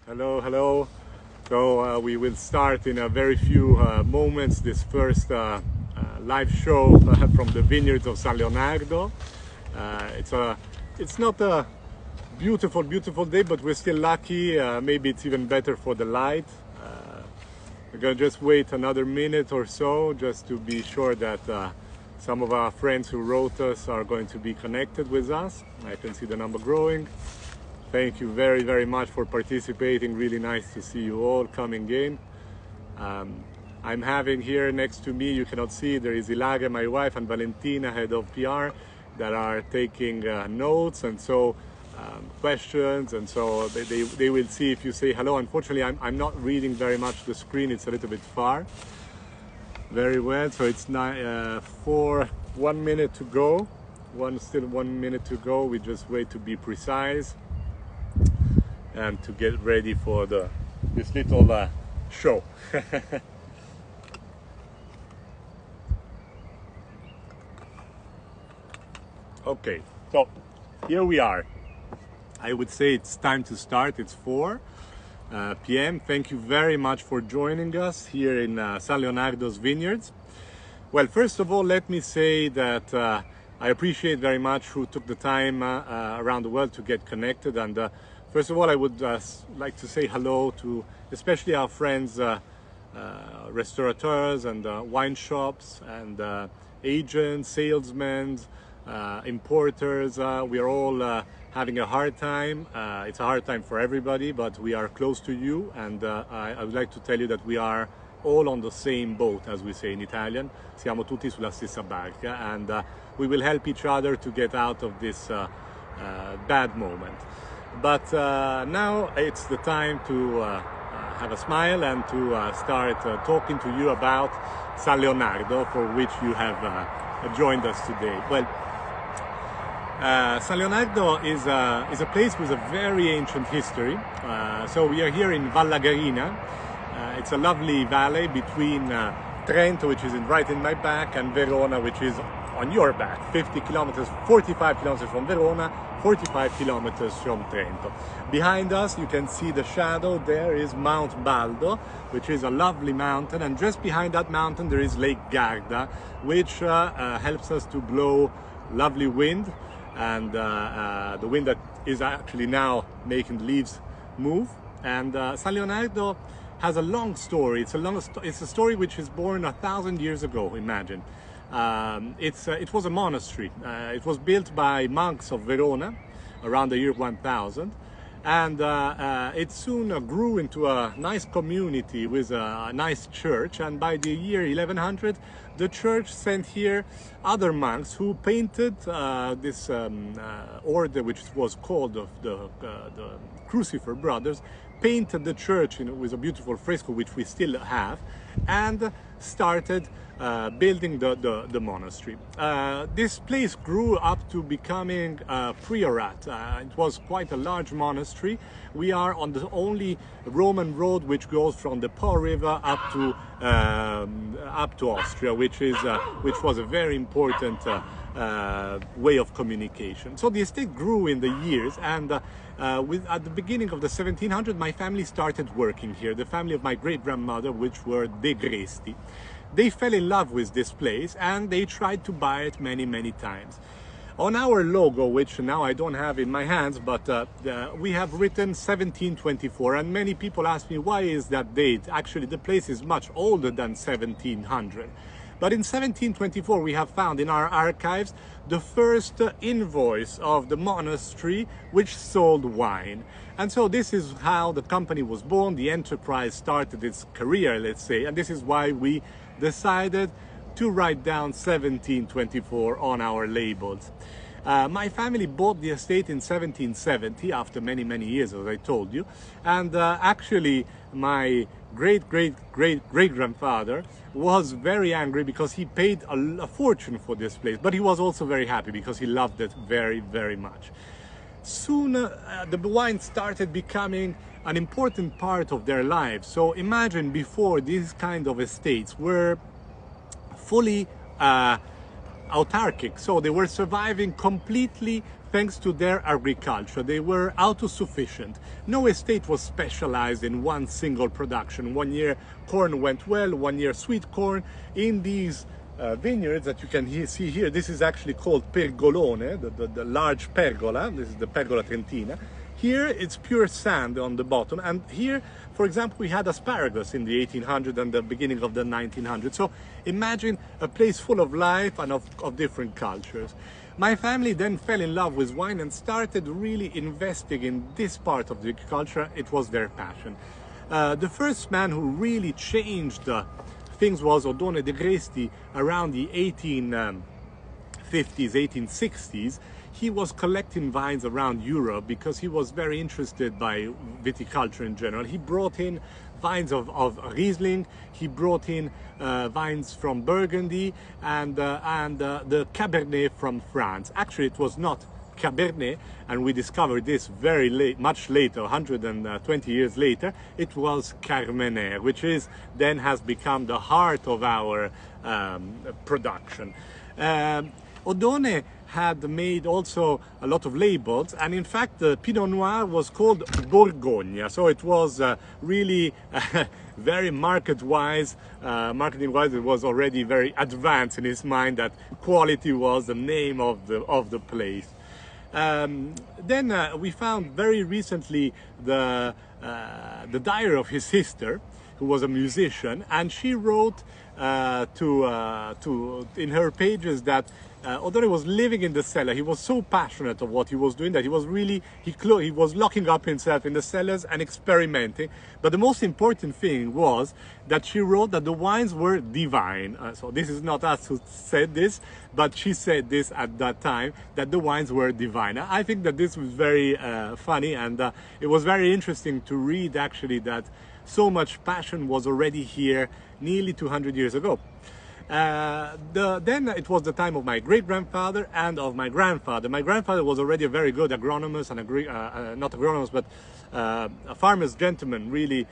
Hello, hello. So we will start in a very few moments this first live show from the vineyards of San Leonardo. It's not a beautiful day, but we're still lucky. Maybe it's even better for the light. We're gonna just wait another minute or so just to be sure that some of our friends who wrote us are going to be connected with us. I can see the number growing. Thank you very, very much for participating. Really nice to see you all coming in. I'm having here next to me, you cannot see, there is Ilaria, my wife, and Valentina, head of PR, that are taking notes and so questions, and so they will see if you say hello. Unfortunately, I'm not reading very much the screen, it's a little bit far. Very well, so it's 1 minute to go. Still 1 minute to go. We just wait to be precise and to get ready for this little show. Okay, so here we are. I would say it's time to start. It's 4 p.m. Thank you very much for joining us here in San Leonardo's vineyards. Well, first of all, let me say that I appreciate very much who took the time around the world to get connected. And first of all, I would like to say hello to especially our friends, restaurateurs and wine shops and agents, salesmen, importers. We are all having a hard time. It's a hard time for everybody, but we are close to you. And I would like to tell you that we are all on the same boat, as we say in Italian. Siamo tutti sulla stessa barca, and we will help each other to get out of this bad moment. But now it's the time to have a smile and to start talking to you about San Leonardo, for which you have joined us today. Well, San Leonardo is a place with a very ancient history. So we are here in Val Lagarina. It's a lovely valley between Trento, which is right in my back, and Verona, which is on your back. 50 kilometers, 45 kilometers from Verona, 45 kilometers from Trento. Behind us, you can see the shadow. There is Mount Baldo, which is a lovely mountain. And just behind that mountain, there is Lake Garda, which helps us to blow lovely wind. And the wind that is actually now making the leaves move. And San Leonardo has a long story. It's a story which is born 1,000 years ago, imagine. It was a monastery. It was built by monks of Verona around the year 1000. And it soon grew into a nice community with a nice church. And by the year 1100, the church sent here other monks who painted this order, which was called the Crucifer Brothers, painted the church with a beautiful fresco, which we still have, and started building the monastery. This place grew up to becoming a priorat. It was quite a large monastery. We are on the only Roman road which goes from the Po River up to Austria, which was a very important way of communication. So the estate grew in the years, and at the beginning of the 1700s, my family started working here. The family of my great-grandmother, which were the GRESTI. They fell in love with this place, and they tried to buy it many, many times. On our logo, which now I don't have in my hands, but we have written 1724, and many people ask me, why is that date? Actually, the place is much older than 1700. But in 1724, we have found in our archives the first invoice of the monastery which sold wine. And so this is how the company was born, the enterprise started its career, let's say, and this is why we decided to write down 1724 on our labels. My family bought the estate in 1770, after many, many years, as I told you. And actually, my great-great-great-great-grandfather was very angry because he paid a fortune for this place. But he was also very happy because he loved it very, very much. Soon, the wine started becoming an important part of their lives. So imagine, before, these kind of estates were fully autarkic, so they were surviving completely thanks to their agriculture. They were autosufficient. No estate was specialized in one single production. One year corn went well, one year sweet corn. In these vineyards that you can see here, this is actually called pergolone, the large pergola. This is the pergola Trentina. Here it's pure sand on the bottom, and here, for example, we had asparagus in the 1800s and the beginning of the 1900s. So imagine a place full of life and of different cultures. My family then fell in love with wine and started really investing in this part of the agriculture. It was their passion. The first man who really changed things was Oddone de Gresti around the 1850s, 1860s. He was collecting vines around Europe because he was very interested by viticulture in general. He brought in vines of Riesling, he brought in vines from Burgundy and the Cabernet from France. Actually, it was not Cabernet, and we discovered this very late, much later, 120 years later. It was CARMENERE, which then has become the heart of our production. Oddone had made also a lot of labels, and in fact the Pinot Noir was called Borgogna, so it was really very marketing-wise, it was already very advanced in his mind that quality was the name of the place. Then we found very recently the diary of his sister, who was a musician, and she wrote in her pages that Oddone was living in the cellar. He was so passionate of what he was doing that he was really, he was locking up himself in the cellars and experimenting. But the most important thing was that she wrote that the wines were divine. So this is not us who said this, but she said this at that time, that the wines were divine. I think that this was very funny, and it was very interesting to read actually that so much passion was already here nearly 200 years ago. Then it was the time of my great-grandfather and of my grandfather. My grandfather was already a very good agronomist, and not agronomist, but a farmer's gentleman. Really,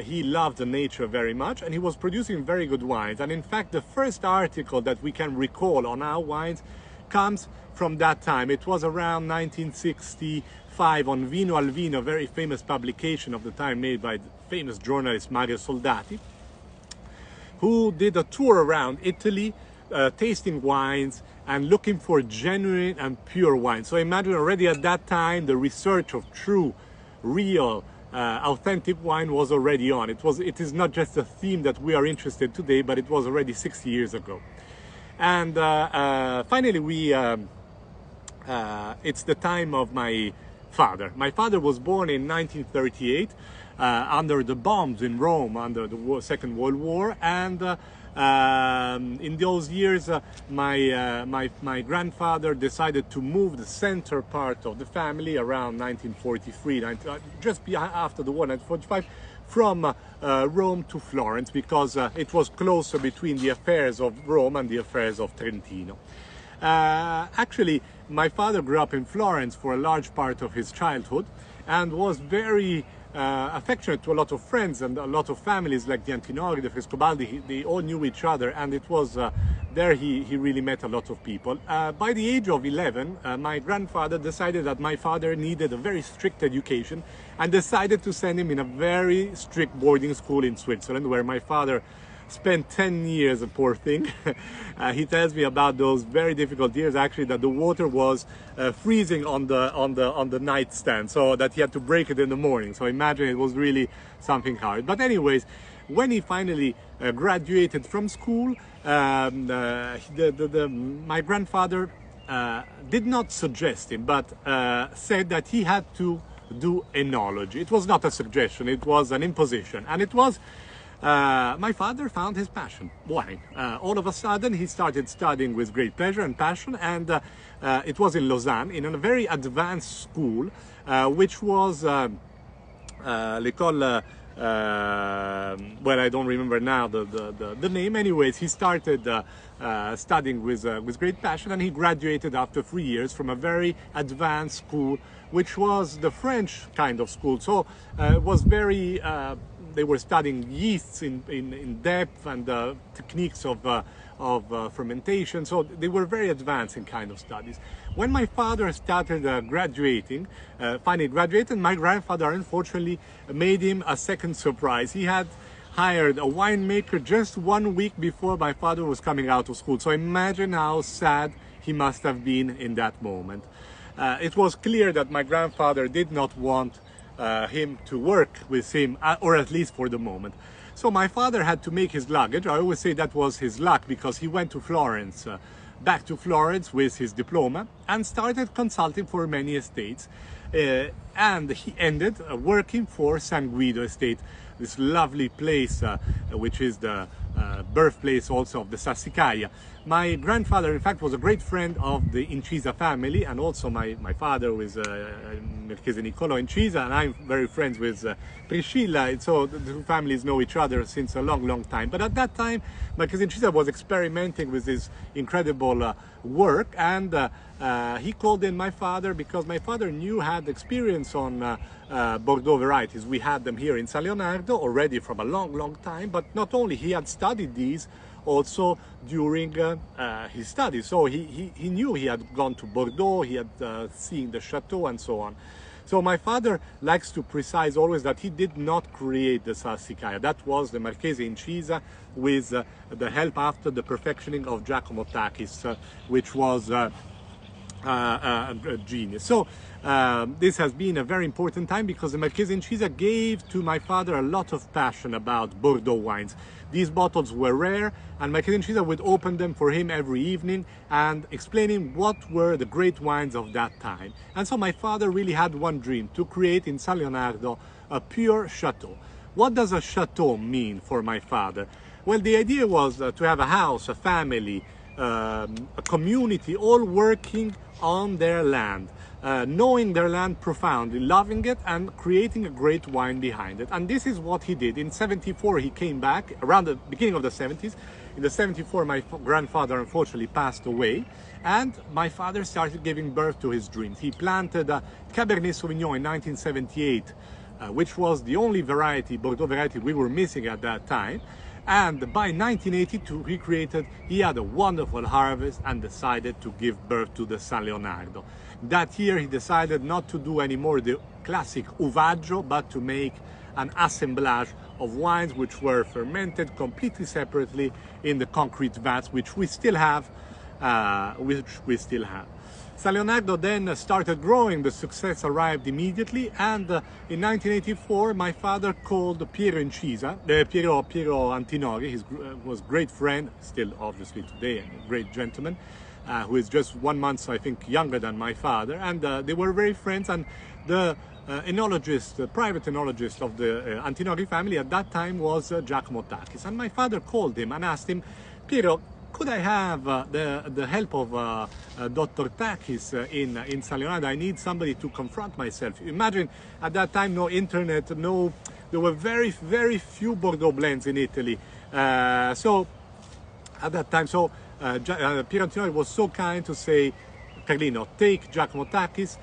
he loved the nature very much, and he was producing very good wines. And in fact, the first article that we can recall on our wines comes from that time. It was around 1965 on Vino al Vino, a very famous publication of the time made by the famous journalist Mario Soldati, who did a tour around Italy, tasting wines and looking for genuine and pure wine. So imagine already at that time, the research of true, real, authentic wine was already on. It is not just a theme that we are interested today, but it was already 60 years ago. And finally, it's the time of my father. My father was born in 1938. Under the bombs in Rome, under the Second World War, and in those years my grandfather decided to move the center part of the family around 1943, just after the war, 1945, from Rome to Florence, because it was closer between the affairs of Rome and the affairs of Trentino. Actually, my father grew up in Florence for a large part of his childhood and was very affectionate to a lot of friends and a lot of families like the Antinori, the Frescobaldi. They all knew each other, and it was there he really met a lot of people. By the age of 11, my grandfather decided that my father needed a very strict education and decided to send him in a very strict boarding school in Switzerland, where my father spent 10 years, a poor thing. He tells me about those very difficult years, actually, that the water was freezing on the nightstand, so that he had to break it in the morning. So imagine, it was really something hard. But anyways, when he finally graduated from school, my grandfather did not suggest him, but said that he had to do enology. It was not a suggestion, it was an imposition, and it was my father found his passion, wine. All of a sudden, he started studying with great pleasure and passion, and it was in Lausanne, in a very advanced school, which was l'école, well, I don't remember now the name. Anyways, he started studying with great passion, and he graduated after 3 years from a very advanced school, which was the French kind of school. So it was very they were studying yeasts in depth and techniques of fermentation. So they were very advanced in kind of studies. When my father started finally graduated, my grandfather unfortunately made him a second surprise. He had hired a winemaker just 1 week before my father was coming out of school. So imagine how sad he must have been in that moment. It was clear that my grandfather did not want him to work with him, or at least for the moment. So my father had to make his luggage. I always say that was his luck, because he went to Florence, back to Florence with his diploma, and started consulting for many estates. And he ended working for San Guido estate, this lovely place, which is the birthplace also of the Sassicaia. My grandfather, in fact, was a great friend of the Incisa family, and also my father was Marquis Niccolo Incisa, and I'm very friends with Priscilla. So the two families know each other since a long time. But at that time, Marquis Incisa was experimenting with his incredible work, and he called in my father because my father had experience on Bordeaux varieties. We had them here in San Leonardo already from a long time, but not only, he had studied these also during his studies. So he knew, he had gone to Bordeaux, he had seen the chateau and so on. So my father likes to precise always that he did not create the Sassicaia. That was the Marchese Incisa with the help after the perfectioning of Giacomo Takis, which was a genius. So this has been a very important time, because the Marchese Incisa gave to my father a lot of passion about Bordeaux wines. These bottles were rare, and Marchese Incisa would open them for him every evening and explaining what were the great wines of that time. And so my father really had one dream: to create in San Leonardo a pure chateau. What does a chateau mean for my father? Well, the idea was to have a house, a family, a community, all working on their land, knowing their land profoundly, loving it, and creating a great wine behind it. And this is what he did. In 74 he came back, around the beginning of the 70s. In the 74 my grandfather unfortunately passed away, and my father started giving birth to his dreams. He planted Cabernet Sauvignon in 1978, which was the only variety, Bordeaux variety, we were missing at that time. And by 1982, he had a wonderful harvest and decided to give birth to the San Leonardo. That year, he decided not to do anymore the classic uvaggio, but to make an assemblage of wines which were fermented completely separately in the concrete vats, which we still have. San Leonardo then started growing. The success arrived immediately, and in 1984 my father called Piero Antinori, his was great friend, still obviously today, a great gentleman, who is just 1 month, I think, younger than my father, and they were very friends. And the enologist, the private enologist of the Antinori family at that time was Giacomo Takis. And my father called him and asked him, Piero, could I have the help of Dr. Takis in San Leonardo? I need somebody to confront myself. Imagine, at that time, no internet, there were very few Bordeaux blends in Italy. So at that time, Piero Antinori was so kind to say, Carlino, take Giacomo Takis.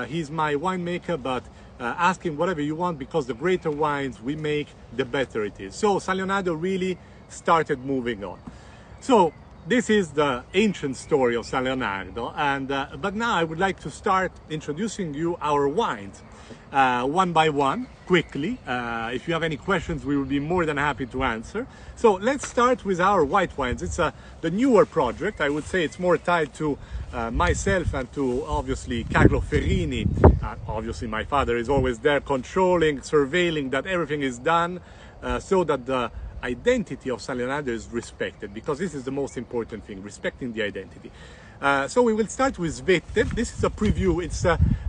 He's my winemaker, but ask him whatever you want, because the greater wines we make, the better it is. So San Leonardo really started moving on. So this is the ancient story of San Leonardo, and but now I would like to start introducing you our wines one by one, quickly. If you have any questions, we will be more than happy to answer. So let's start with our white wines. It's the newer project. I would say it's more tied to myself and to obviously Carlo Ferrini. Obviously my father is always there, controlling, surveilling that everything is done so that the identity of San Leonardo is respected, because this is the most important thing, respecting the identity. So we will start with Vette. This is a preview. It's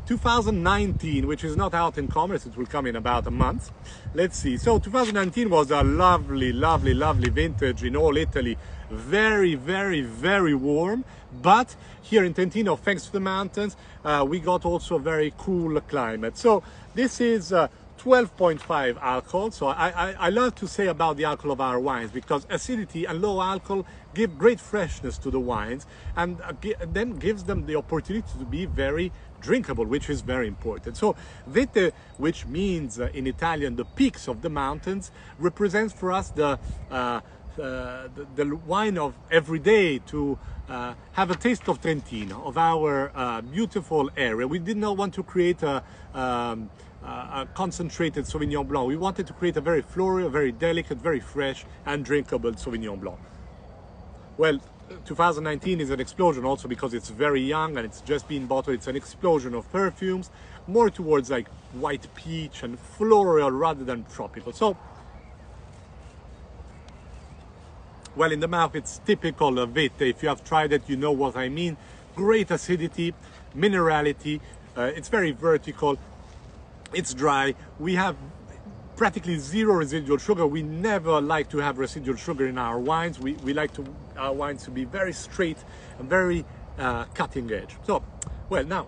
2019, which is not out in commerce. It will come in about a month. Let's see. So 2019 was a lovely vintage in all Italy. Very warm. But here in Trentino, thanks to the mountains, we got also a very cool climate. So this is 12.5 alcohol. So I love to say about the alcohol of our wines, because acidity and low alcohol give great freshness to the wines, and then gives them the opportunity to be very drinkable, which is very important. So Vette, which means in Italian the peaks of the mountains, represents for us the wine of every day, to have a taste of Trentino, of our beautiful area. We did not want to create a concentrated Sauvignon Blanc. We wanted to create a very floral, very delicate, very fresh and drinkable Sauvignon Blanc. Well, 2019 is an explosion also because it's very young and it's just been bottled. It's an explosion of perfumes, more towards like white peach and floral rather than tropical. So, well, in the mouth it's typical of Vette. If you have tried it, you know what I mean. Great acidity, minerality, it's very vertical, it's dry. We have practically zero residual sugar. We never like to have residual sugar in our wines. We like our wines to be very straight and very cutting edge. So, well, now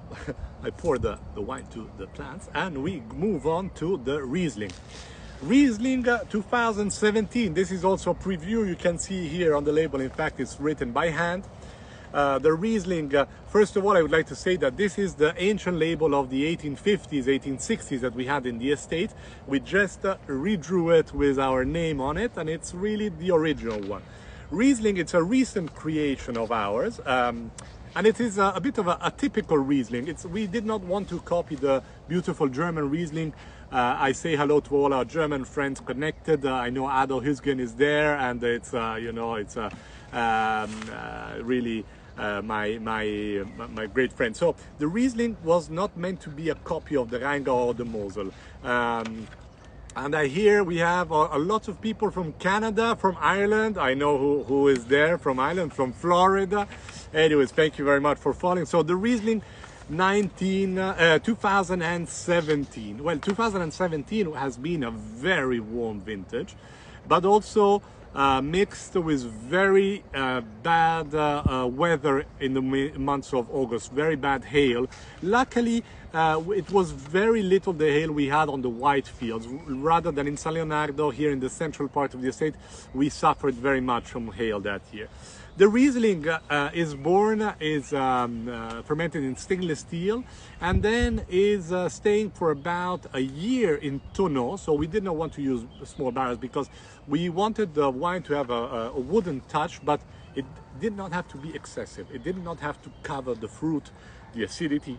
I pour the wine to the plants and we move on to the Riesling. Riesling 2017. This is also a preview. You can see here on the label, in fact, it's written by hand. The Riesling, first of all, I would like to say that this is the ancient label of the 1850s, 1860s that we had in the estate. We just redrew it with our name on it, and it's really the original one. Riesling, it's a recent creation of ours, and it is a bit of a typical Riesling. We did not want to copy the beautiful German Riesling. I say hello to all our German friends connected. I know Ado Hüsgen is there, and it's you know, it's really my great friend. So the Riesling was not meant to be a copy of the Rheingau or the Mosel. And I hear we have a lot of people from Canada, from Ireland. I know who is there from Ireland, from Florida. Anyways, thank you very much for following. So the Riesling 2017. Well, 2017 has been a very warm vintage, but also mixed with very bad weather in the months of August, very bad hail. Luckily, it was very little the hail we had on the white fields, rather than in San Leonardo, here in the central part of the estate, we suffered very much from hail that year. The Riesling is fermented in stainless steel, and then is staying for about a year in tonneau. So we did not want to use small barrels because we wanted the wine to have a wooden touch, but it did not have to be excessive. It did not have to cover the fruit, the acidity.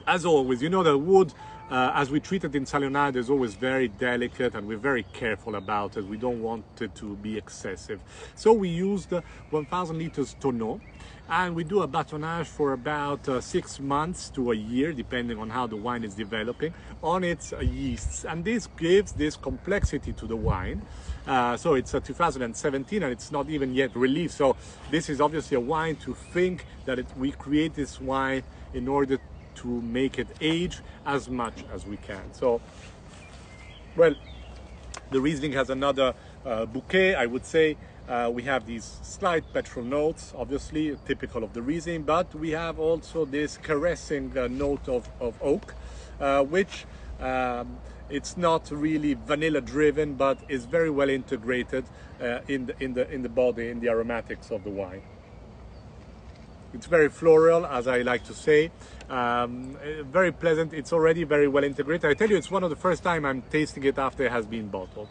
As always, you know, the wood, as we treat it in San Leonardo, is always very delicate, and we're very careful about it. We don't want it to be excessive. So we used 1,000 liters tonneau, and we do a batonnage for about 6 months to a year, depending on how the wine is developing, on its yeasts. And this gives this complexity to the wine. So it's a 2017, and it's not even yet released. So this is obviously a wine to think that we create this wine in order to make it age as much as we can. So, well, the Riesling has another bouquet, I would say. We have these slight petrol notes, obviously typical of the Riesling, but we have also this caressing note of oak, which it's not really vanilla driven, but is very well integrated in the body, in the aromatics of the wine. It's very floral, as I like to say, very pleasant. It's already very well integrated. I tell you, it's one of the first time I'm tasting it after it has been bottled.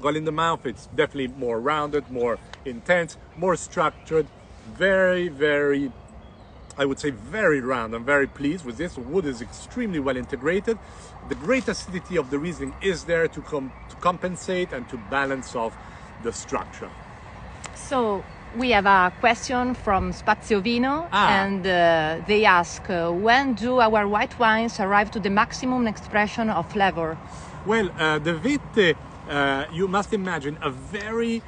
Well, in the mouth, it's definitely more rounded, more intense, more structured, very, very, I would say very round. I'm very pleased with this. The wood is extremely well integrated. The great acidity of the Riesling is there to compensate and to balance off the structure. So we have a question from Spazio Vino, and they ask, when do our white wines arrive to the maximum expression of flavor? Well, the Vette, you must imagine the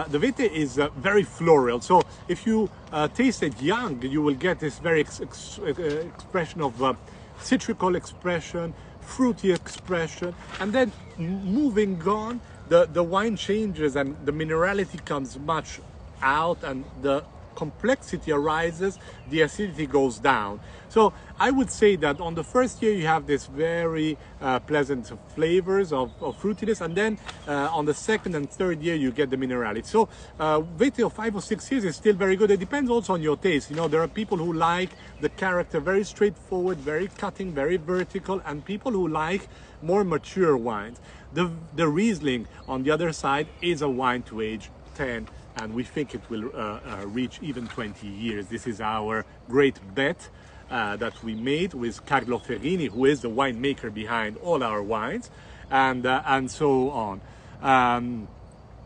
Vette is very floral. So if you taste it young, you will get this very expression of citrical expression, fruity expression, and then moving on, the wine changes and the minerality comes much out, and the complexity arises, the acidity goes down. So I would say that on the first year you have this very pleasant flavors of fruitiness, and then on the second and third year you get the minerality. So Vette of 5 or 6 years is still very good. It depends also on your taste. You know, there are people who like the character very straightforward, very cutting, very vertical, and people who like more mature wines. The Riesling on the other side is a wine to age 10, and we think it will reach even 20 years. This is our great bet that we made with Carlo Ferrini, who is the winemaker behind all our wines, and so on.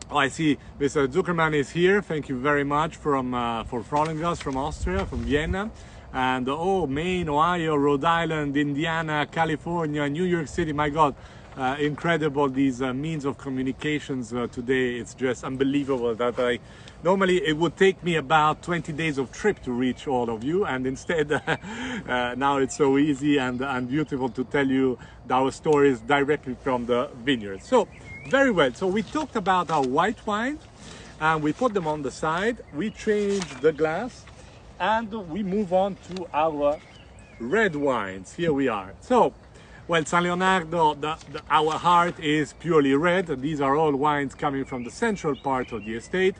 I see Mr. Zuckerman is here. Thank you very much for following us from Austria, from Vienna. And Maine, Ohio, Rhode Island, Indiana, California, New York City. My God, incredible, these means of communications today. It's just unbelievable that normally it would take me about 20 days of trip to reach all of you, and instead now it's so easy and beautiful to tell you our stories directly from the vineyard. So very well, so we talked about our white wine and we put them on the side, we changed the glass, and we move on to our red wines. Here we are. So, well, San Leonardo, our heart is purely red. These are all wines coming from the central part of the estate.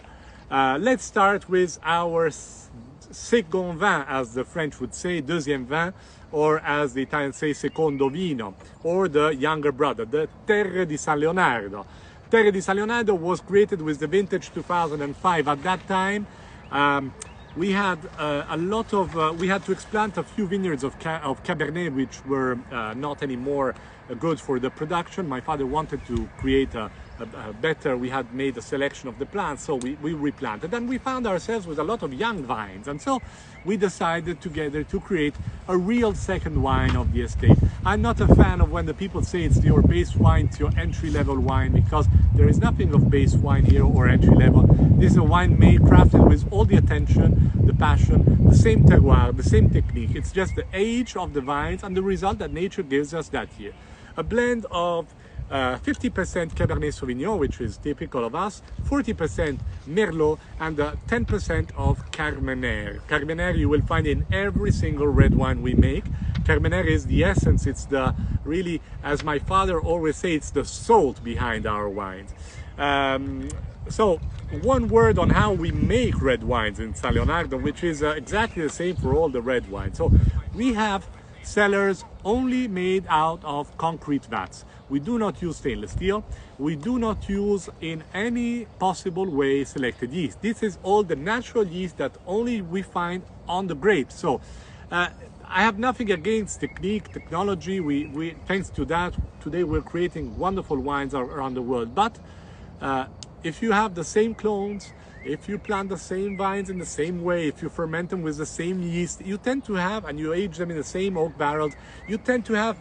Let's start with our second vin, as the French would say, deuxième vin, or as the Italians say, secondo vino, or the younger brother, the Terre di San Leonardo. Terre di San Leonardo was created with the vintage 2005. At that time, we had we had to explant a few vineyards of Cabernet, which were not anymore good for the production. My father wanted to create a better, we had made a selection of the plants, so we replanted, and we found ourselves with a lot of young vines, and so we decided together to create a real second wine of the estate. I'm not a fan of when the people say it's your base wine, it's your entry-level wine, because there is nothing of base wine here or entry-level. This is a wine made, crafted with all the attention, the passion, the same terroir, the same technique. It's just the age of the vines and the result that nature gives us that year. A blend of 50% Cabernet Sauvignon, which is typical of us, 40% Merlot, and 10% of Carmenere. Carmenere you will find in every single red wine we make. Carmenere is the essence, it's the really, as my father always says, it's the salt behind our wines. So one word on how we make red wines in San Leonardo, which is exactly the same for all the red wines. So we have cellars only made out of concrete vats. We do not use stainless steel. We do not use in any possible way selected yeast. This is all the natural yeast that only we find on the grapes. So I have nothing against technique, technology. We thanks to that, today we're creating wonderful wines around the world. But if you have the same clones, if you plant the same vines in the same way, if you ferment them with the same yeast, you tend to have, and you age them in the same oak barrels, you tend to have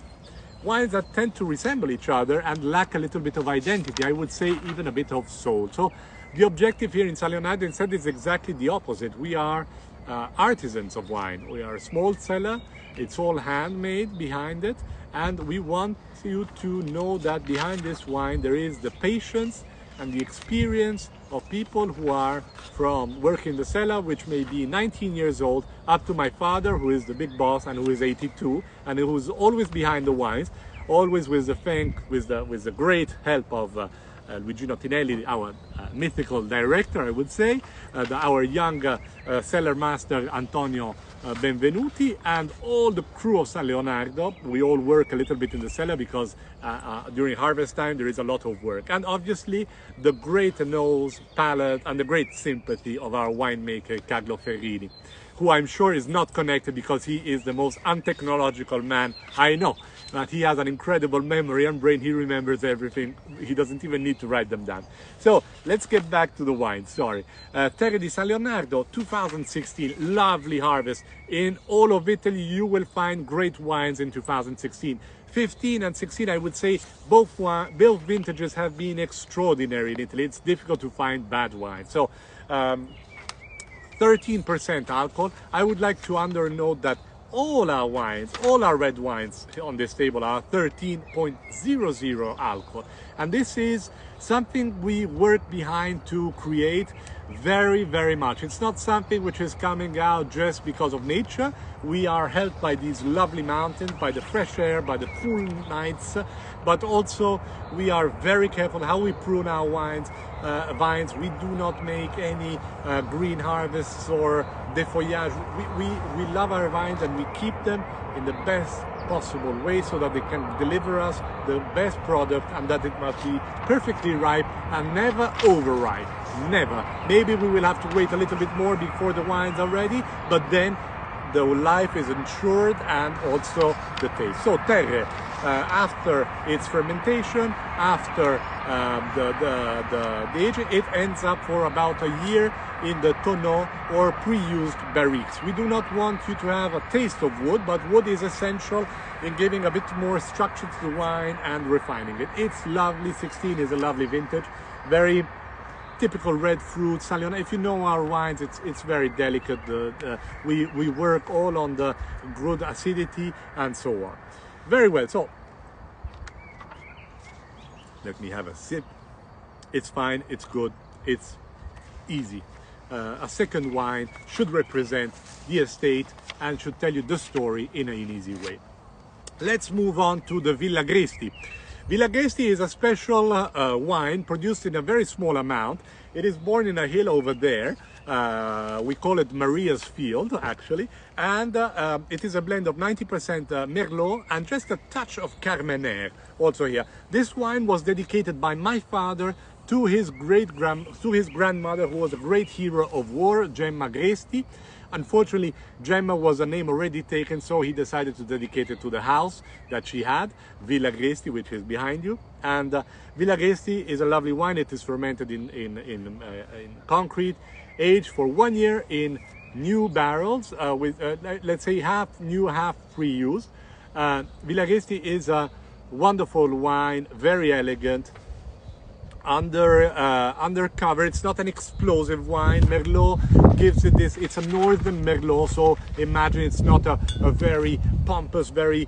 wines that tend to resemble each other and lack a little bit of identity. I would say even a bit of soul. So the objective here in San Leonardo instead is exactly the opposite. We are artisans of wine. We are a small cellar. It's all handmade behind it. And we want you to know that behind this wine there is the patience and the experience of people who are from working in the cellar, which may be 19 years old, up to my father, who is the big boss and who is 82, and who's always behind the wines, always with the great help of Luigi Nottinelli, our mythical director, I would say, our young cellar master Antonio Benvenuti, and all the crew of San Leonardo. We all work a little bit in the cellar because during harvest time there is a lot of work, and obviously the great nose, palate, and the great sympathy of our winemaker Carlo Ferrini, who I'm sure is not connected because he is the most untechnological man I know. But he has an incredible memory and brain. He remembers everything. He doesn't even need to write them down. So let's get back to the wine. Sorry. Terre di San Leonardo 2016. Lovely harvest. In all of Italy, you will find great wines in 2016. 15 and 16, I would say, both vintages have been extraordinary in Italy. It's difficult to find bad wine. So 13% alcohol. I would like to undernote that all our wines, all our red wines on this table are 13.00 alcohol. And this is something we work behind to create very, very much. It's not something which is coming out just because of nature. We are helped by these lovely mountains, by the fresh air, by the cool nights, but also we are very careful how we prune our vines. We do not make any green harvests or defeuillage. We love our vines and we keep them in the best possible way so that they can deliver us the best product, and that it must be perfectly ripe and never overripe. Never. Maybe we will have to wait a little bit more before the wines are ready, but then the life is ensured and also the taste. So Terre, after its fermentation, after the age, it ends up for about a year in the tonneau or pre-used barriques. We do not want you to have a taste of wood, but wood is essential in giving a bit more structure to the wine and refining it. It's lovely. 16 is a lovely vintage, very typical red fruit, Saliona. If you know our wines, it's very delicate. We work all on the good acidity and so on. Very well. So let me have a sip. It's fine. It's good. It's easy. A second wine should represent the estate and should tell you the story in an easy way. Let's move on to the Villa Gresti. Villa Gresti is a special wine produced in a very small amount. It is born in a hill over there. We call it Maria's Field, actually. And it is a blend of 90% Merlot and just a touch of Carmenere also here. This wine was dedicated by my father to his grandmother, who was a great hero of war, Gemma Gresti. Unfortunately, Gemma was a name already taken, so he decided to dedicate it to the house that she had, Villa Gresti, which is behind you. And Villa Gresti is a lovely wine. It is fermented in concrete, aged for 1 year in new barrels with, let's say, half new, half pre-used. Villa Gresti is a wonderful wine, very elegant. Undercover, it's not an explosive wine. Merlot gives it this, it's a northern Merlot, so imagine it's not a very pompous, very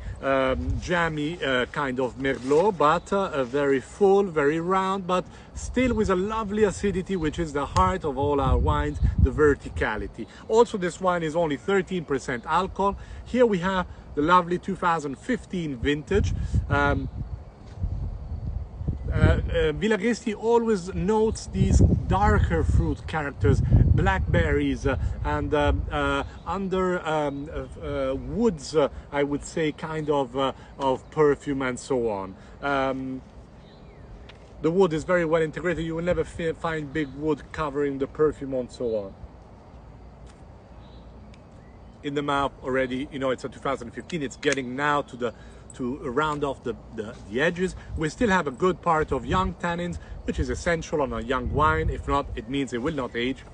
jammy kind of Merlot, but a very full, very round, but still with a lovely acidity, which is the heart of all our wines, the verticality. Also, this wine is only 13% alcohol. Here we have the lovely 2015 vintage. Villa Gresti always notes these darker fruit characters, blackberries and woods, I would say, kind of perfume and so on. The wood is very well integrated. You will never find big wood covering the perfume and so on. In the mouth already, you know, it's a 2015. It's getting now to round off the edges. We still have a good part of young tannins, which is essential on a young wine. If not, it means it will not age.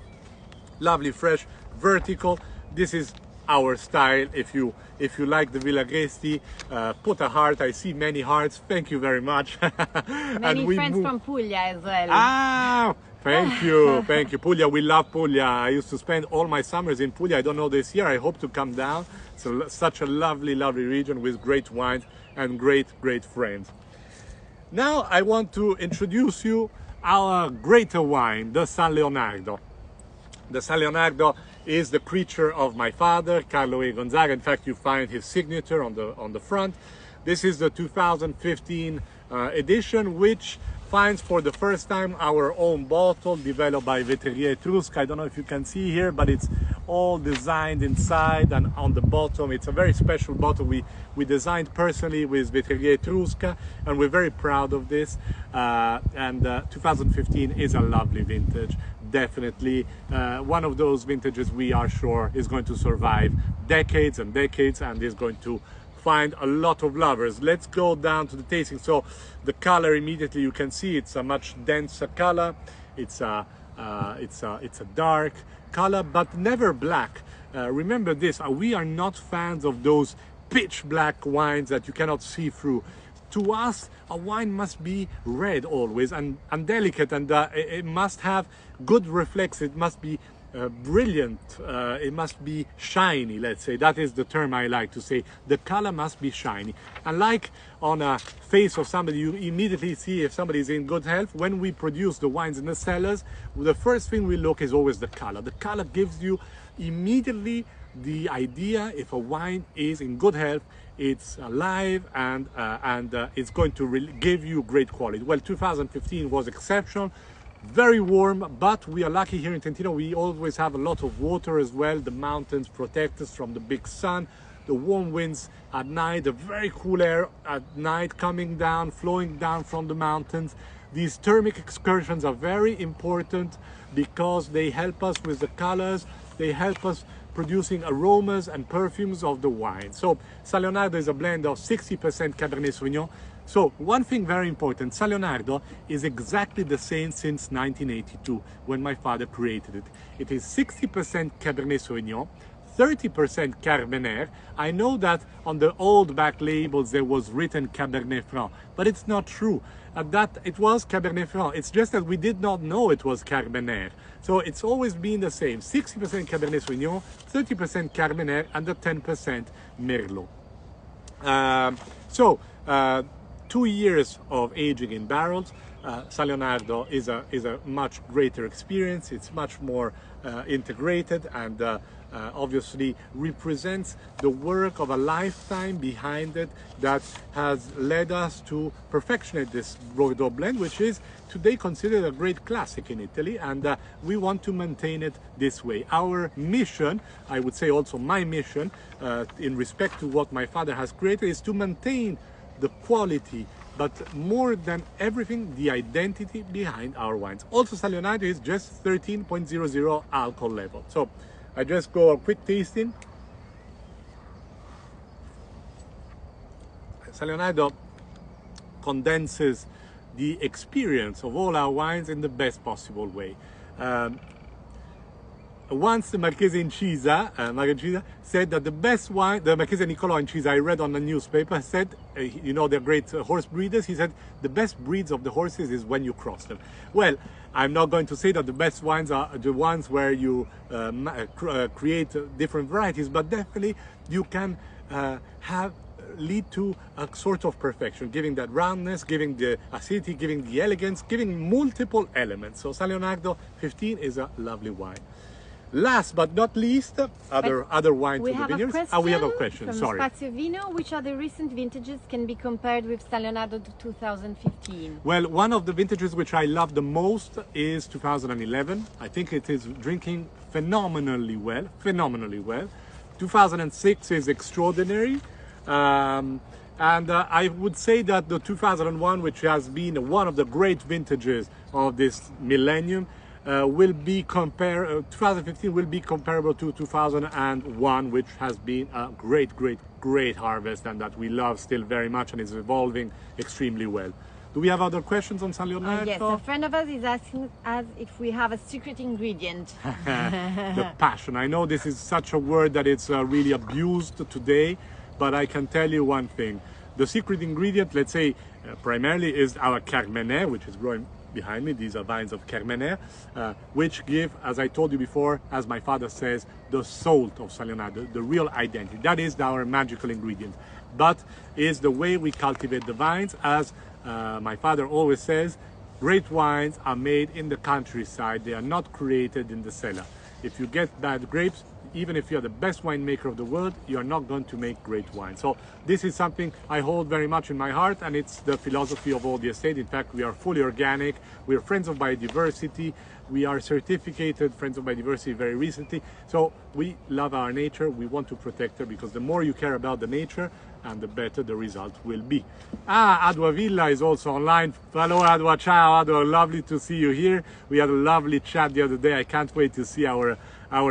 Lovely, fresh, vertical. This is our style. If you like the Villa Gresti, put a heart. I see many hearts. Thank you very much. Many friends from Puglia as well. Ah, thank you, thank you. Puglia, we love Puglia. I used to spend all my summers in Puglia. I don't know this year. I hope to come down. It's such a lovely, lovely region with great wines and great friends. Now I want to introduce you our greater wine, the San Leonardo. The San Leonardo is the creature of my father, Guerrieri Gonzaga. In fact, you find his signature on the front. This is the 2015 edition, which finds for the first time our own bottle developed by VETTE. I don't know if you can see here, but it's all designed inside and on the bottom. It's a very special bottle we designed personally with VETTE, and we're very proud of this. 2015 is a lovely vintage. Definitely one of those vintages we are sure is going to survive decades and decades and is going to find a lot of lovers. Let's go down to the tasting. So the color, immediately you can see it's a much denser color. It's a dark color, but never black. Remember this, we are not fans of those pitch black wines that you cannot see through. To us, a wine must be red always and delicate, and it must have good reflex. It must be brilliant, it must be shiny, let's say. That is the term I like to say. The color must be shiny. And like on a face of somebody, you immediately see if somebody is in good health. When we produce the wines in the cellars, the first thing we look is always the color. The color gives you immediately the idea if a wine is in good health, it's alive, and it's going to give you great quality. Well, 2015 was exceptional. Very warm, but we are lucky here in Trentino. We always have a lot of water as well. The mountains protect us from the big sun, the warm winds at night, the very cool air at night coming down, flowing down from the mountains. These thermic excursions are very important because they help us with the colors. They help us producing aromas and perfumes of the wine. So San Leonardo is a blend of 60% Cabernet Sauvignon. So one thing very important, San Leonardo is exactly the same since 1982 when my father created it. It is 60% Cabernet Sauvignon, 30% CARMENERE. I know that on the old back labels there was written Cabernet Franc, but it's not true. That it was Cabernet Franc. It's just that we did not know it was CARMENERE. So it's always been the same, 60% Cabernet Sauvignon, 30% CARMENERE, and the 10% Merlot. 2 years of aging in barrels. San Leonardo is a much greater experience. It's much more integrated, and obviously represents the work of a lifetime behind it that has led us to perfectionate this Bordeaux blend, which is today considered a great classic in Italy, and we want to maintain it this way. Our mission, I would say also my mission, in respect to what my father has created, is to maintain the quality, but more than everything, the identity behind our wines. Also, San Leonardo is just 13.00 alcohol level. So I just go a quick tasting. San Leonardo condenses the experience of all our wines in the best possible way. Once the Marquis Incisa, said that the best wine, the Marquis Nicolò Incisa, I read on the newspaper, said, you know, they're great horse breeders. He said the best breeds of the horses is when you cross them. Well, I'm not going to say that the best wines are the ones where you create different varieties, but definitely you can lead to a sort of perfection, giving that roundness, giving the acidity, giving the elegance, giving multiple elements. So San Leonardo 15 is a lovely wine. Last but not least, other wine to the vineyards. We have a question. From Spazio Vino. Which of the recent vintages can be compared with San Leonardo 2015? Well, one of the vintages which I love the most is 2011. I think it is drinking phenomenally well. 2006 is extraordinary. And I would say that the 2001, which has been one of the great vintages of this millennium, will be 2015 will be comparable to 2001, which has been a great harvest, and that we love still very much, and is evolving extremely well. Do we have other questions on San Leonardo? Yes, a friend of us is asking us if we have a secret ingredient. The passion. I know this is such a word that it's really abused today, but I can tell you one thing. The secret ingredient, let's say, primarily is our CARMENERE, which is growing behind me. These are vines of CARMENERE, which give, as I told you before, as my father says, the soul of San Leonardo, the real identity. That is our magical ingredient. But is the way we cultivate the vines. As my father always says, great wines are made in the countryside. They are not created in the cellar. If you get bad grapes, even if you're the best winemaker of the world, you're not going to make great wine. So this is something I hold very much in my heart, and it's the philosophy of all the estate. In fact, we are fully organic. We are friends of biodiversity. We are certificated friends of biodiversity very recently. So we love our nature. We want to protect her, because the more you care about the nature, and the better the result will be. Adwa Villa is also online. Hello Adwa, ciao Adwa, lovely to see you here. We had a lovely chat the other day. I can't wait to see our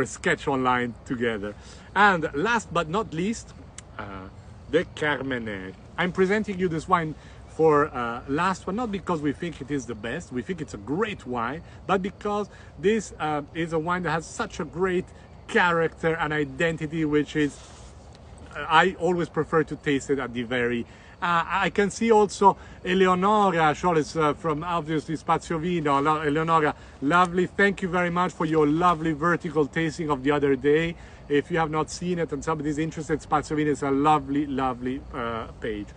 sketch online together. And last but not least, the CARMENERE. I'm presenting you this wine for last one, not because we think it is the best, we think it's a great wine, but because this is a wine that has such a great character and identity, which is I always prefer to taste it at the very. I can see also Eleonora Scholz from obviously Spazio Vino. Eleonora, lovely. Thank you very much for your lovely vertical tasting of the other day. If you have not seen it and somebody's interested, Spazio Vino is a lovely, lovely page.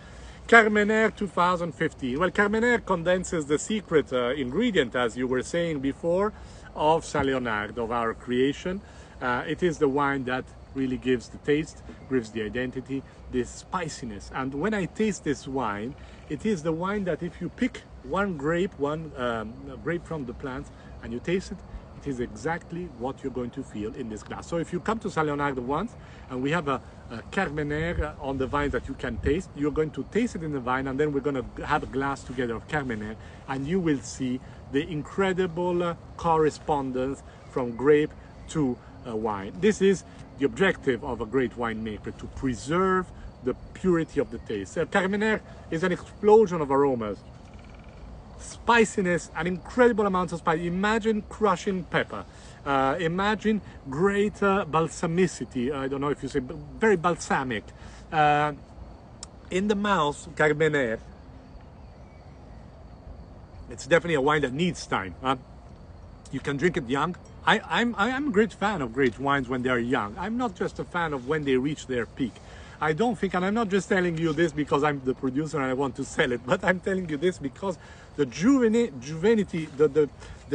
CARMENERE 2015. Well, CARMENERE condenses the secret ingredient, as you were saying before, of San Leonardo, of our creation. It is the wine that really gives the taste, gives the identity, the spiciness. And when I taste this wine, it is the wine that if you pick one grape from the plant and you taste it, it is exactly what you're going to feel in this glass. So if you come to San Leonardo once and we have a CARMENERE on the vine that you can taste, you're going to taste it in the vine, and then we're going to have a glass together of CARMENERE, and you will see the incredible correspondence from grape to wine. This is the objective of a great winemaker, to preserve the purity of the taste. CARMENERE is an explosion of aromas, spiciness, an incredible amount of spice. Imagine crushing pepper. Imagine great balsamicity. I don't know if you say, very balsamic. In the mouth, CARMENERE, it's definitely a wine that needs time. You can drink it young. I'm a great fan of great wines when they're young. I'm not just a fan of when they reach their peak. I don't think, and I'm not just telling you this because I'm the producer and I want to sell it, but I'm telling you this because the juvenity, the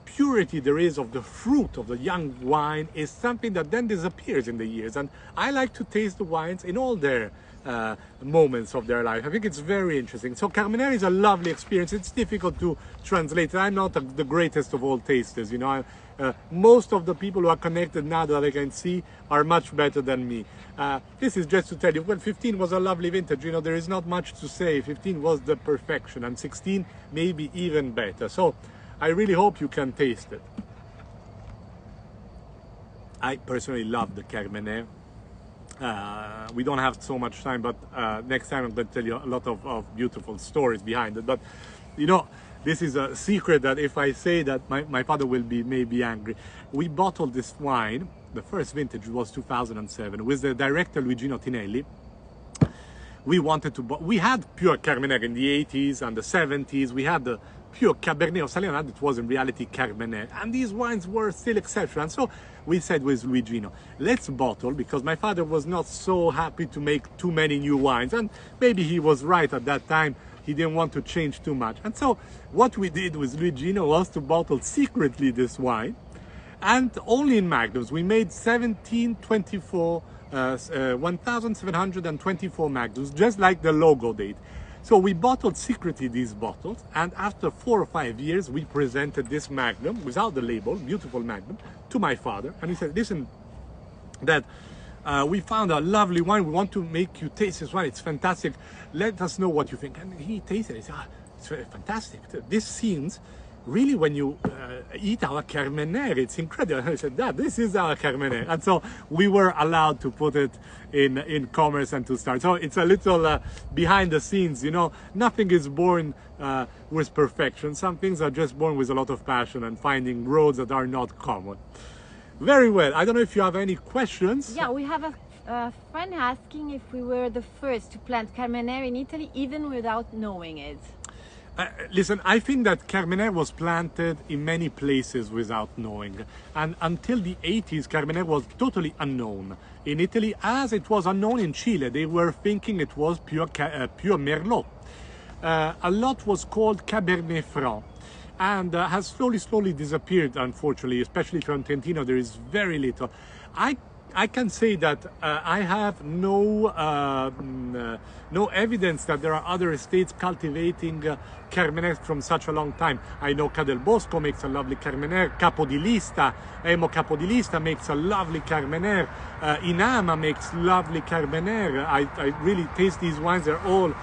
purity there is of the fruit of the young wine is something that then disappears in the years. And I like to taste the wines in all their moments of their life. I think it's very interesting. So CARMENERE is a lovely experience. It's difficult to translate. I'm not the greatest of all tasters, you know. Most of the people who are connected now that I can see are much better than me. This is just to tell you, well, 15 was a lovely vintage. You know, there is not much to say. 15 was the perfection, and 16 maybe even better. So I really hope you can taste it. I personally love the CARMENERE. We don't have so much time, but next time I'm going to tell you a lot of beautiful stories behind it. But you know, this is a secret that if I say that my father will be maybe angry. We bottled this wine, the first vintage was 2007, with the director Luigino Tinelli. We had pure CARMENERE in the 80s and the 70s. We had the pure Cabernet of San Leonardo. It was in reality CARMENERE, and these wines were still exceptional. And so we said with Luigino, let's bottle, because my father was not so happy to make too many new wines, and maybe he was right at that time. He didn't want to change too much. And so what we did with Luigino was to bottle secretly this wine, and only in magnums. We made 1,724 magnums, just like the logo date. So we bottled secretly these bottles, and after 4 or 5 years, we presented this magnum without the label, beautiful magnum, to my father. And he said, listen, Dad, we found a lovely wine. We want to make you taste this wine. It's fantastic. Let us know what you think. And he tasted it. He said, it's fantastic. This seems really, when you eat our CARMENERE, it's incredible. I said, Dad, this is our CARMENERE. And so we were allowed to put it in commerce and to start. So it's a little behind the scenes, you know. Nothing is born with perfection. Some things are just born with a lot of passion and finding roads that are not common. Very well. I don't know if you have any questions. Yeah, we have a friend asking if we were the first to plant CARMENERE in Italy, even without knowing it. Listen, I think that CARMENERE was planted in many places without knowing. And until the 80s, CARMENERE was totally unknown in Italy, as it was unknown in Chile. They were thinking it was pure Merlot. A lot was called Cabernet Franc, and has slowly disappeared, unfortunately, especially from Trentino. There is very little. I can say that I have no evidence that there are other estates cultivating CARMENERE from such a long time. I know Ca del Bosco makes a lovely CARMENERE, Emo Capodilista makes a lovely CARMENERE, Inama makes lovely CARMENERE. I really taste these wines. They're all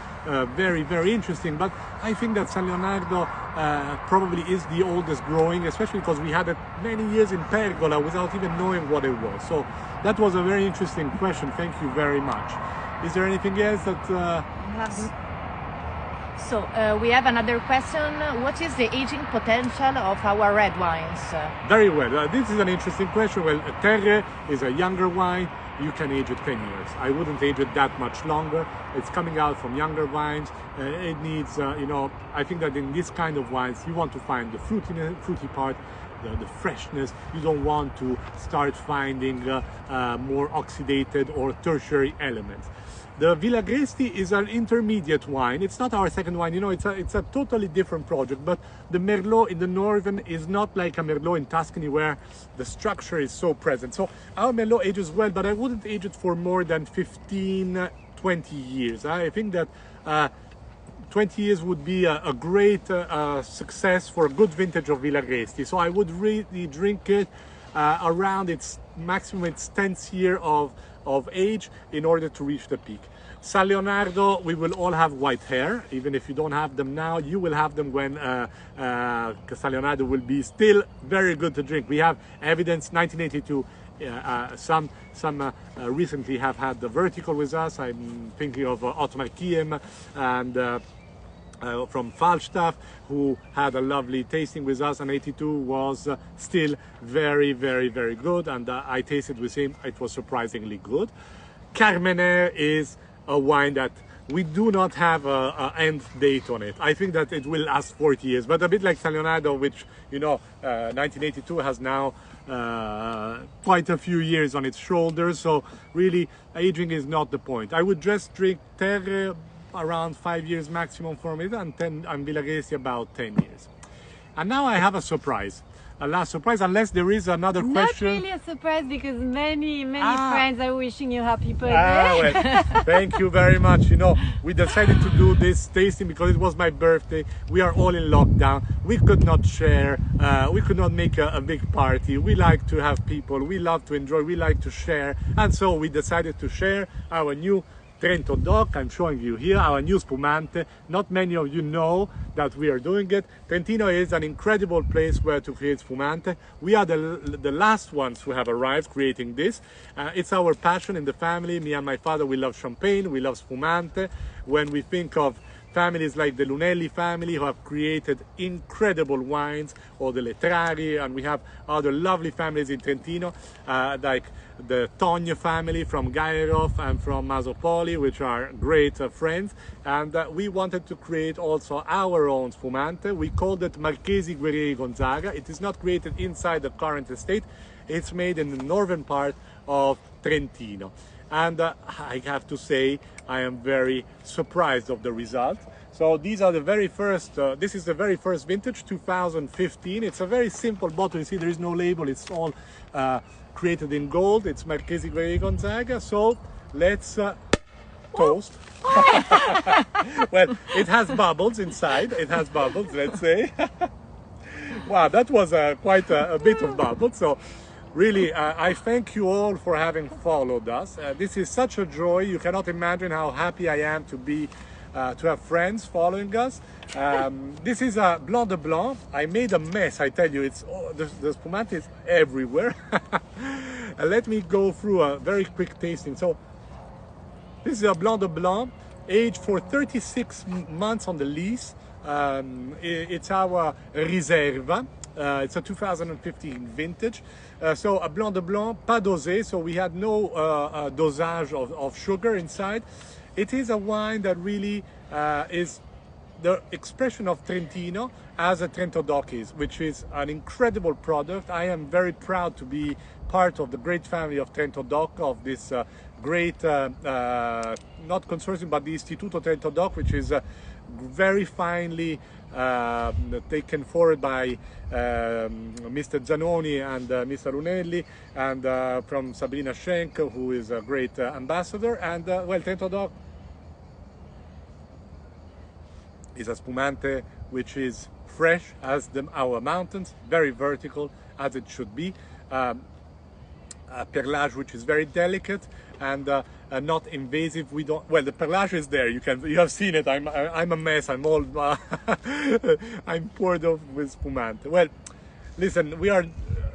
very interesting, but I think that San Leonardo probably is the oldest growing, especially because we had it many years in pergola without even knowing what it was. So that was a very interesting question. Thank you very much. Is there anything else that we have another question. What is the aging potential of our red wines? Very well. This is an interesting question. Well, Terre is a younger wine. you can age it 10 years. I wouldn't age it that much longer. It's coming out from younger wines. It needs, you know, I think that in this kind of wines, you want to find the fruity part, the freshness. You don't want to start finding more oxidated or tertiary elements. The Villa Gresti is an intermediate wine. It's not our second wine, you know, it's a totally different project, but the Merlot in the Northern is not like a Merlot in Tuscany where the structure is so present. So our Merlot ages well, but I wouldn't age it for more than 15, 20 years. I think that 20 years would be a great success for a good vintage of Villa Gresti. So I would really drink it around its maximum, its 10th year of age in order to reach the peak. San Leonardo, we will all have white hair. Even if you don't have them now, you will have them when San Leonardo will be still very good to drink. We have evidence, 1982, some recently have had the vertical with us. I'm thinking of Otto Marquis and from Falstaff, who had a lovely tasting with us, and 82 was still very, very, very good, and I tasted with him, it was surprisingly good. Carmenere is a wine that we do not have an end date on it. I think that it will last 40 years, but a bit like San Leonardo, which, you know, 1982 has now quite a few years on its shoulders, so really aging is not the point. I would just drink Terre around 5 years maximum from it, and Villa Gresti about 10 years. And now I have a surprise, a last surprise, unless there is another question. Not really a surprise, because many friends are wishing you happy birthday. Well, thank you very much. You know, we decided to do this tasting because it was my birthday. We are all in lockdown. We could not share, we could not make a big party. We like to have people, we love to enjoy, we like to share, and so we decided to share our new Trento DOC. I'm showing you here our new Spumante. Not many of you know that we are doing it. Trentino is an incredible place where to create Spumante. We are the last ones who have arrived creating this. It's our passion in the family. Me and my father, we love champagne, we love Spumante. When we think of families like the Lunelli family, who have created incredible wines, or the Letrari, and we have other lovely families in Trentino, like the Togne family from Gairov and from Masopoli, which are great friends. And we wanted to create also our own Spumante. We called it Marquis Guerrieri Gonzaga. It is not created inside the current estate. It's made in the northern part of Trentino. And I have to say, I am very surprised of the result. So these are the very first, this is the very first vintage, 2015. It's a very simple bottle. You see, there is no label. It's all created in gold. It's Marquis Guerrieri Gonzaga. So let's toast. Well, it has bubbles inside. It has bubbles, let's say. Wow, that was quite a bit of bubbles. So really, I thank you all for having followed us. This is such a joy. You cannot imagine how happy I am to be, to have friends following us. This is a Blanc de Blanc. I made a mess, I tell you. It's the Spumante is everywhere. Let me go through a very quick tasting. So this is a Blanc de Blanc, aged for 36 months on the lease. It's our Riserva. It's a 2015 vintage. So a Blanc de Blanc, pas dosé, so we had no dosage of sugar inside. It is a wine that really is the expression of Trentino as a Trento DOC is, which is an incredible product. I am very proud to be part of the great family of Trento DOC, of this great, not consortium, but the Istituto Trento DOC, which is very finely taken forward by Mr. Zanoni and Mr. Lunelli, and from Sabrina Schenk, who is a great ambassador. And well, Trento DOC is a Spumante which is fresh as our mountains, very vertical as it should be. A perlage which is very delicate and not invasive. We don't, well, the perlage is there. You have seen it. I'm a mess. I'm all I'm poured off with Spumante. Well, listen, we are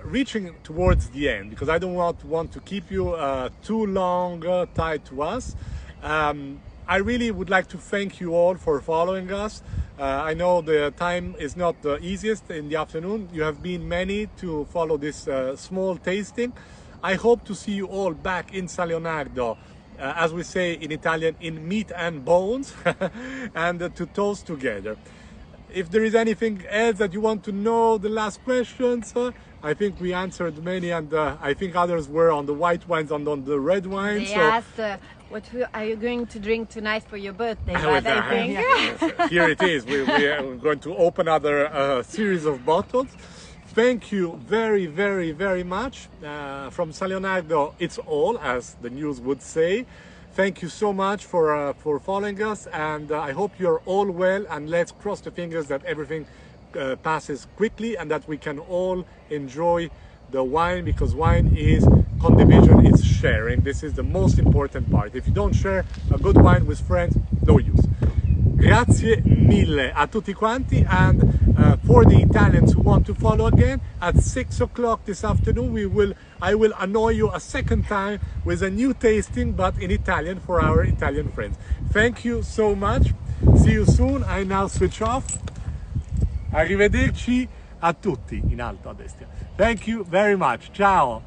reaching towards the end because I don't want to keep you too long tied to us. I really would like to thank you all for following us. I know the time is not the easiest in the afternoon. You have been many to follow this small tasting. I hope to see you all back in San Leonardo, as we say in Italian, in meat and bones, and to toast together. If there is anything else that you want to know, the last questions, I think we answered many, and I think others were on the white wines and on the red wines. They asked, are you going to drink tonight for your birthday? Here it is. We are going to open another series of bottles. Thank you very, very, very much. From San Leonardo, it's all, as the news would say. Thank you so much for following us, and I hope you're all well, and let's cross the fingers that everything passes quickly and that we can all enjoy the wine, because wine is condivision, it's sharing. This is the most important part. If you don't share a good wine with friends, no use. Grazie mille a tutti quanti, and for the Italians who want to follow again, at 6 o'clock this afternoon I will annoy you a second time with a new tasting, but in Italian, for our Italian friends. Thank you so much. See you soon. I now switch off. Arrivederci a tutti, in alto a destra. Thank you very much. Ciao.